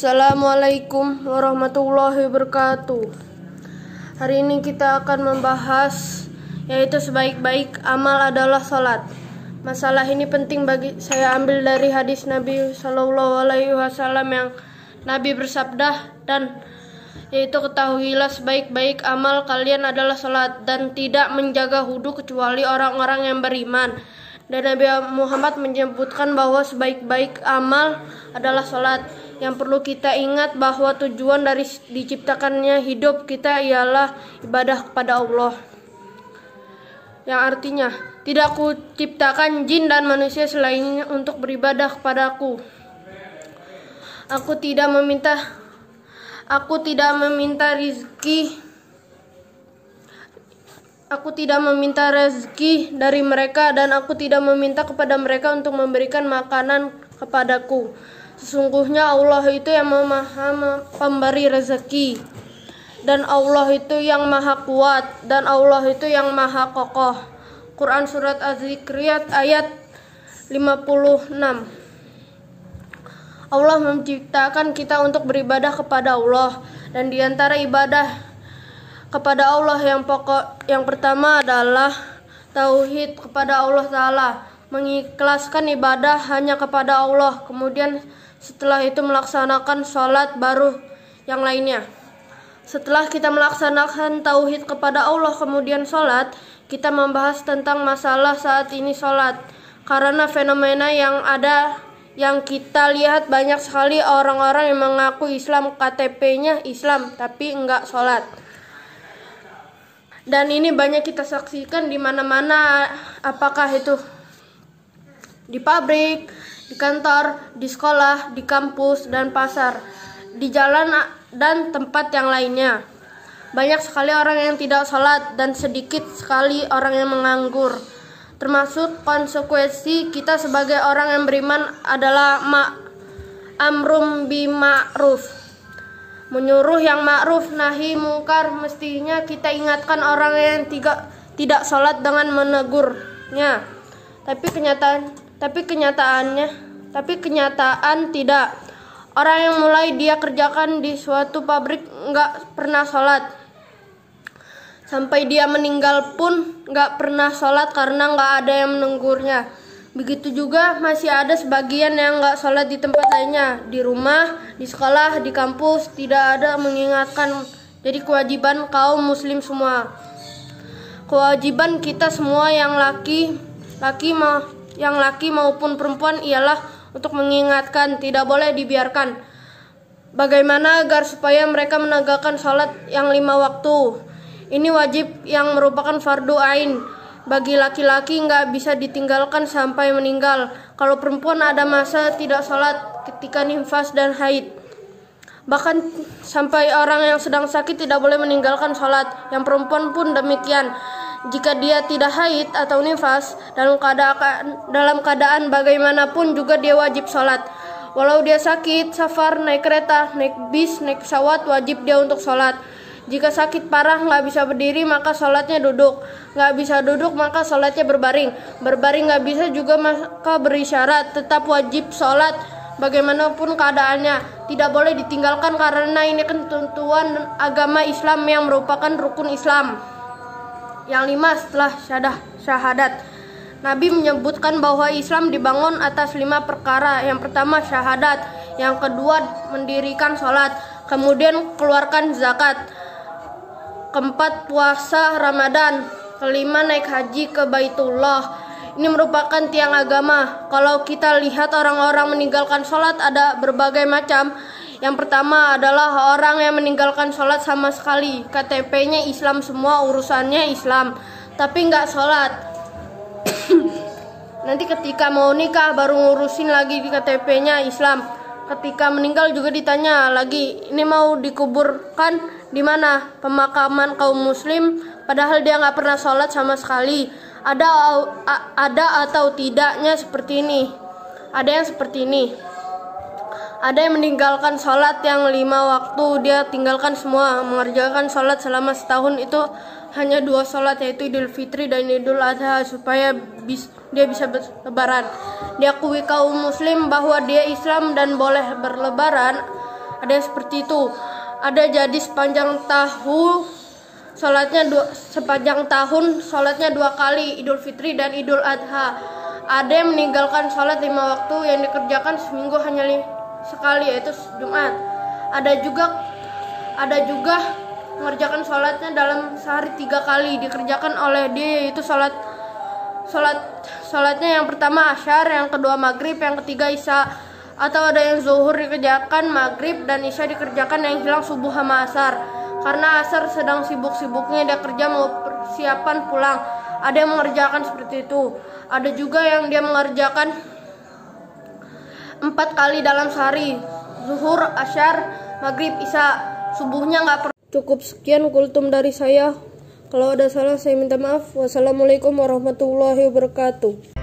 Assalamualaikum warahmatullahi wabarakatuh. Hari ini kita akan membahas yaitu sebaik-baik amal adalah salat. Masalah ini penting bagi saya ambil dari hadis Nabi Shallallahu Alaihi Wasallam yang Nabi bersabda dan yaitu ketahuilah sebaik-baik amal kalian adalah salat dan tidak menjaga wudu kecuali orang-orang yang beriman. Dan Nabi Muhammad menyebutkan bahwa sebaik-baik amal adalah salat. Yang perlu kita ingat bahwa tujuan dari diciptakannya hidup kita ialah ibadah kepada Allah. Yang artinya, tidak kuciptakan jin dan manusia selainnya untuk beribadah kepadaku. Aku tidak meminta rezeki dari mereka dan aku tidak meminta kepada mereka untuk memberikan makanan kepadaku. Sesungguhnya Allah itu yang maha pemberi rezeki, dan Allah itu yang maha kuat, dan Allah itu yang maha kokoh. Quran Surat Az-Zikriyat ayat 56. Allah menciptakan kita untuk beribadah kepada Allah, dan diantara ibadah kepada Allah yang pertama adalah tauhid kepada Allah Ta'ala, mengikhlaskan ibadah hanya kepada Allah, kemudian setelah itu melaksanakan sholat baru yang lainnya. Setelah kita melaksanakan tauhid kepada Allah kemudian sholat, kita membahas tentang masalah saat ini sholat, karena fenomena yang kita lihat banyak sekali orang-orang yang mengaku Islam, KTP-nya Islam tapi enggak sholat. Dan ini banyak kita saksikan di mana-mana, apakah itu di pabrik, di kantor, di sekolah, di kampus dan pasar, di jalan dan tempat yang lainnya. Banyak sekali orang yang tidak sholat dan sedikit sekali orang yang menganggur. Termasuk konsekuensi kita sebagai orang yang beriman adalah amrum bima'ruf, menyuruh yang ma'ruf nahi mungkar. Mestinya kita ingatkan orang yang tidak sholat dengan menegurnya. Tapi kenyataan tidak. Orang yang mulai dia kerjakan di suatu pabrik nggak pernah sholat, sampai dia meninggal pun nggak pernah sholat karena nggak ada yang menegurnya. Begitu juga masih ada sebagian yang nggak sholat di tempat lainnya, di rumah, di sekolah, di kampus, tidak ada mengingatkan. Jadi kewajiban kaum muslim semua, kewajiban kita semua yang laki maupun perempuan ialah untuk mengingatkan, tidak boleh dibiarkan. Bagaimana agar supaya mereka menegakkan sholat yang 5 waktu? Ini wajib yang merupakan fardu ain. Bagi laki-laki nggak bisa ditinggalkan sampai meninggal. Kalau perempuan ada masa tidak sholat ketika nifas dan haid. Bahkan sampai orang yang sedang sakit tidak boleh meninggalkan sholat. Yang perempuan pun demikian. Jika dia tidak haid atau nifas, dalam keadaan bagaimanapun juga dia wajib sholat. Walau dia sakit, safar, naik kereta, naik bis, naik pesawat, wajib dia untuk sholat. Jika sakit parah nggak bisa berdiri maka sholatnya duduk. Nggak bisa duduk maka sholatnya berbaring. Berbaring nggak bisa juga maka berisyarat. Tetap wajib sholat bagaimanapun keadaannya. Tidak boleh ditinggalkan karena ini ketentuan agama Islam yang merupakan rukun Islam. Yang 5 setelah syahadat. Nabi menyebutkan bahwa Islam dibangun atas 5 perkara. Yang pertama syahadat, yang kedua mendirikan sholat, kemudian keluarkan zakat, keempat puasa Ramadan, kelima naik haji ke Baitullah. Ini merupakan tiang agama. Kalau kita lihat orang-orang meninggalkan sholat ada berbagai macam. Yang pertama adalah orang yang meninggalkan sholat sama sekali. KTP-nya Islam semua, urusannya Islam, tapi nggak sholat. Nanti ketika mau nikah baru ngurusin lagi di KTP-nya Islam. Ketika meninggal juga ditanya lagi, ini mau dikuburkan di mana? Pemakaman kaum muslim, padahal dia nggak pernah sholat sama sekali. Ada atau tidaknya seperti ini. Ada yang seperti ini. Ada yang meninggalkan sholat yang 5 waktu, dia tinggalkan semua. Mengerjakan sholat selama setahun itu hanya 2 sholat, yaitu Idul Fitri dan Idul Adha, supaya dia bisa berlebaran. Diakui kaum muslim bahwa dia Islam dan boleh berlebaran Ada yang seperti itu. Ada jadi sepanjang tahun sholatnya 2 kali, Idul Fitri dan Idul Adha. Ada yang meninggalkan sholat 5 waktu yang dikerjakan seminggu hanya sekali, yaitu Jumat. Ada juga mengerjakan sholatnya dalam sehari 3 kali dikerjakan oleh dia, yaitu sholatnya yang pertama asyar, yang kedua maghrib, yang ketiga isya. Atau ada yang zuhur dikerjakan maghrib dan isya dikerjakan, yang hilang subuh sama asar. Karena asar sedang sibuk-sibuknya dia kerja mau persiapan pulang. Ada yang mengerjakan seperti itu. Ada juga yang dia mengerjakan 4 kali dalam sehari, zuhur, asyar, maghrib, isya. Subuhnya nggak pernah. Cukup sekian kultum dari saya. Kalau ada salah saya minta maaf. Wassalamualaikum warahmatullahi wabarakatuh.